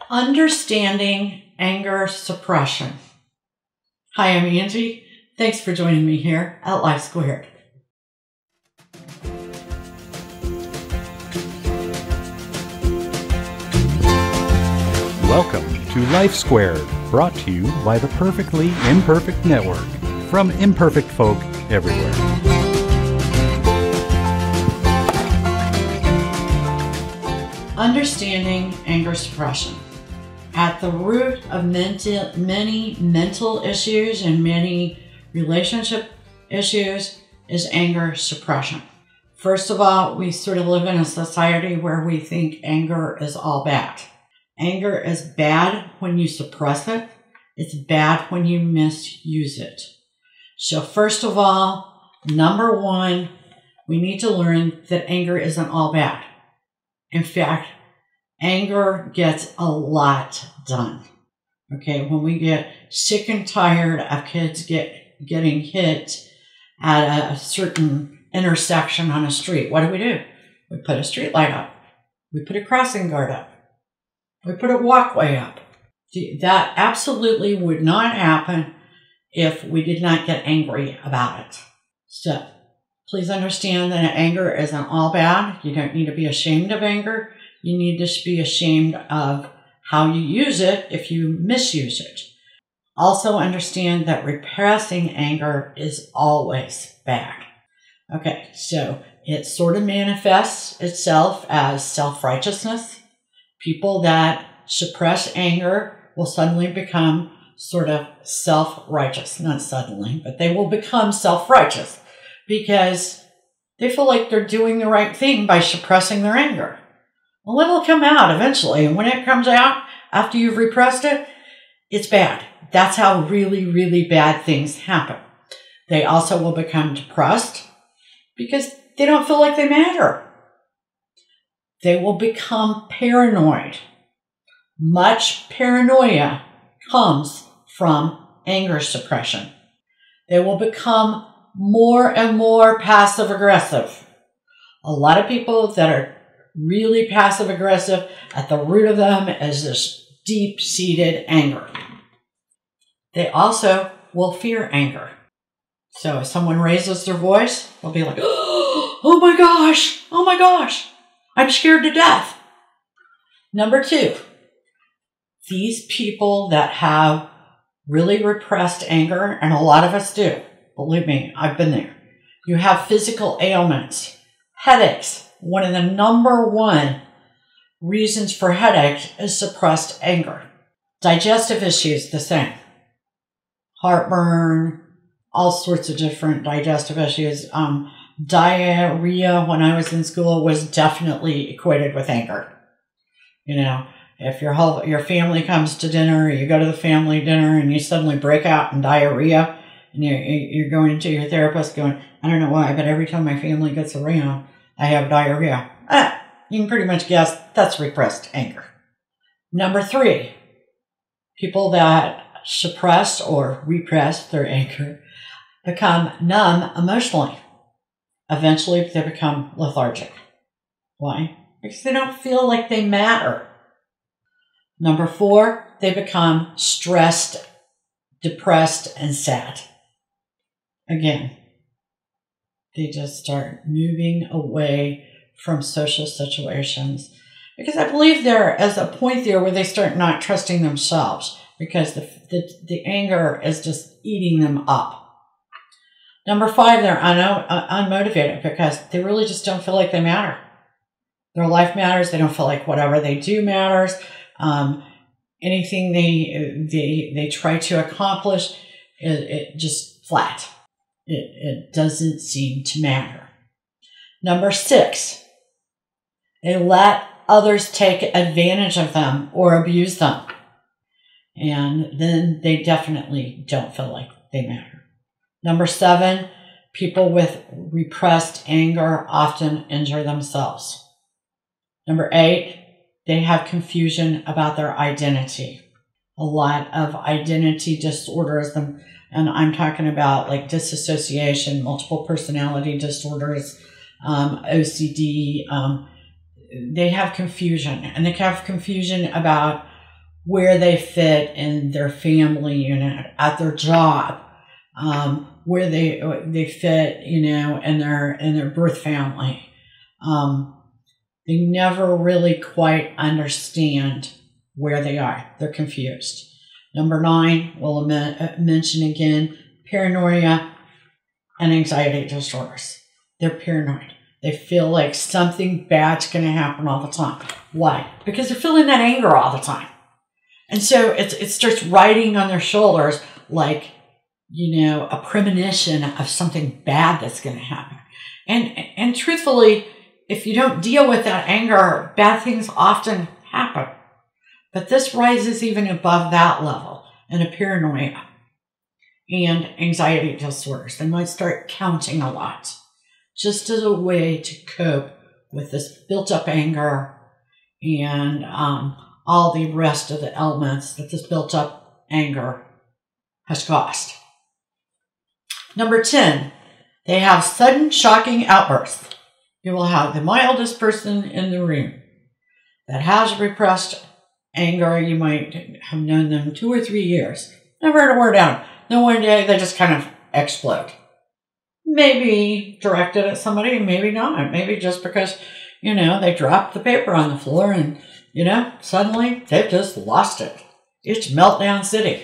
Understanding anger suppression. Hi, I'm Angie. Thanks for joining me here at Life Squared. Welcome to Life Squared, brought to you by the Perfectly Imperfect Network, from imperfect folk everywhere. Understanding anger suppression. At the root of many mental issues and many relationship issues is anger suppression. First of all, we sort of live in a society where we think anger is all bad. Anger is bad when you suppress it. It's bad when you misuse it. So first of all, number one, we need to learn that anger isn't all bad. In fact, anger gets a lot done. Okay, when we get sick and tired of kids getting hit at a certain intersection on a street, what do? We put a street light up. We put a crossing guard up. We put a walkway up. That absolutely would not happen if we did not get angry about it. So please understand that anger isn't all bad. You don't need to be ashamed of anger. You need to be ashamed of how you use it if you misuse it. Also understand that repressing anger is always bad. Okay, so it sort of manifests itself as self-righteousness. People that suppress anger will suddenly become sort of self-righteous. Not suddenly, but they will become self-righteous because they feel like they're doing the right thing by suppressing their anger. Well, it'll come out eventually. And when it comes out, after you've repressed it, it's bad. That's how really, really bad things happen. They also will become depressed because they don't feel like they matter. They will become paranoid. Much paranoia comes from anger suppression. They will become more and more passive aggressive. A lot of people that are really passive aggressive, at the root of them is this deep-seated anger. They also will fear anger. So if someone raises their voice, they'll be like, oh my gosh, I'm scared to death. Number two, these people that have really repressed anger, and a lot of us do, believe me, I've been there. You have physical ailments, headaches. One of the number one reasons for headaches is suppressed anger. Digestive issues, the same. Heartburn, all sorts of different digestive issues. Diarrhea, when I was in school, was definitely equated with anger. You know, if your family comes to dinner, or you go to the family dinner and you suddenly break out in diarrhea, and you're going to your therapist going, I don't know why, but every time my family gets around, I have diarrhea. You can pretty much guess that's repressed anger. Number three, people that suppress or repress their anger become numb emotionally. Eventually, they become lethargic. Why? Because they don't feel like they matter. Number four, they become stressed, depressed, and sad. Again, they just start moving away from social situations. Because I believe there is a point there where they start not trusting themselves because the anger is just eating them up. Number five, they're unmotivated because they really just don't feel like they matter. Their life matters. They don't feel like whatever they do matters. Anything they try to accomplish, it just flat. It doesn't seem to matter. Number six, they let others take advantage of them or abuse them. And then they definitely don't feel like they matter. Number seven, people with repressed anger often injure themselves. Number eight, they have confusion about their identity. A lot of identity disorders, and I'm talking about like disassociation, multiple personality disorders, OCD. They have confusion, and they have confusion about where they fit in their family unit, at their job, where they fit, in their birth family. They never really quite understand where they are. They're confused. Number 9, we'll mention again, paranoia and anxiety disorders. They're paranoid. They feel like something bad's going to happen all the time. Why? Because they're feeling that anger all the time. And so it starts riding on their shoulders like, a premonition of something bad that's going to happen. And truthfully, if you don't deal with that anger, bad things often happen. But this rises even above that level in a paranoia and anxiety disorders. They might start counting a lot just as a way to cope with this built-up anger and all the rest of the elements that this built-up anger has caused. Number 10, they have sudden shocking outbursts. You will have the mildest person in the room that has repressed anger. You might have known them 2 or 3 years. Never heard a word out. Then one day they just kind of explode. Maybe directed at somebody, maybe not. Maybe just because, they dropped the paper on the floor and, suddenly they've just lost it. It's meltdown city.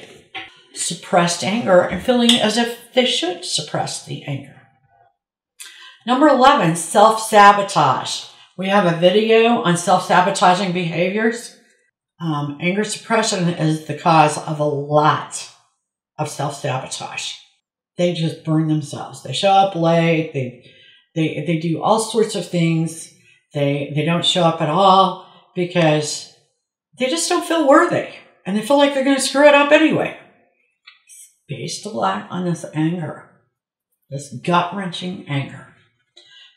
Suppressed anger and feeling as if they should suppress the anger. Number 11, self-sabotage. We have a video on self-sabotaging behaviors. Anger suppression is the cause of a lot of self-sabotage. They just burn themselves. They show up late. They do all sorts of things. They don't show up at all because they just don't feel worthy. And they feel like they're going to screw it up anyway. It's based a lot on this anger, this gut-wrenching anger.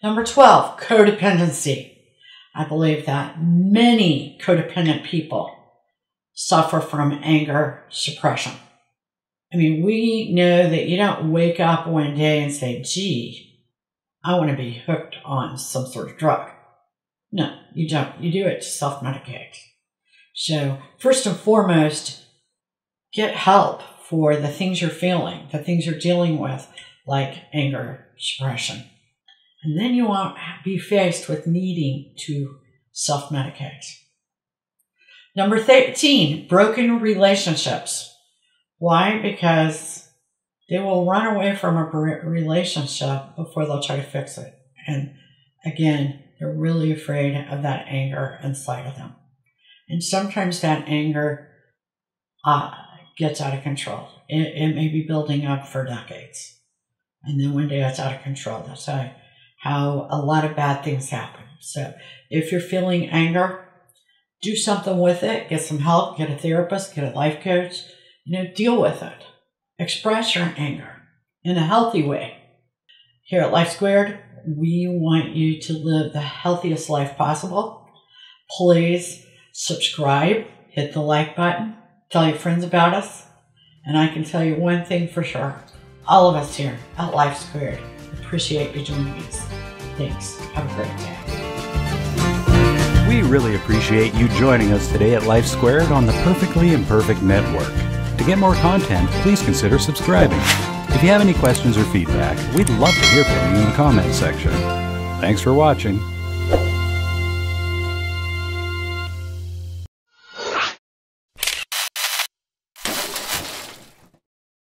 Number 12, codependency. I believe that many codependent people suffer from anger suppression. I mean, we know that you don't wake up one day and say, gee, I want to be hooked on some sort of drug. No, you don't. You do it to self-medicate. So first and foremost, get help for the things you're feeling, the things you're dealing with, like anger suppression. And then you won't be faced with needing to self-medicate. Number 13, broken relationships. Why? Because they will run away from a relationship before they'll try to fix it. And again, they're really afraid of that anger inside of them. And sometimes that anger gets out of control. It may be building up for decades. And then one day it's out of control. That's how a lot of bad things happen. So if you're feeling anger, do something with it. Get some help. Get a therapist. Get a life coach. Deal with it. Express your anger in a healthy way. Here at Life Squared, we want you to live the healthiest life possible. Please subscribe, hit the like button, tell your friends about us. And I can tell you one thing for sure. All of us here at Life Squared appreciate you joining us. Thanks. Have a great day. We really appreciate you joining us today at Life Squared on the Perfectly Imperfect Network. To get more content, please consider subscribing. If you have any questions or feedback, we'd love to hear from you in the comments section. Thanks for watching.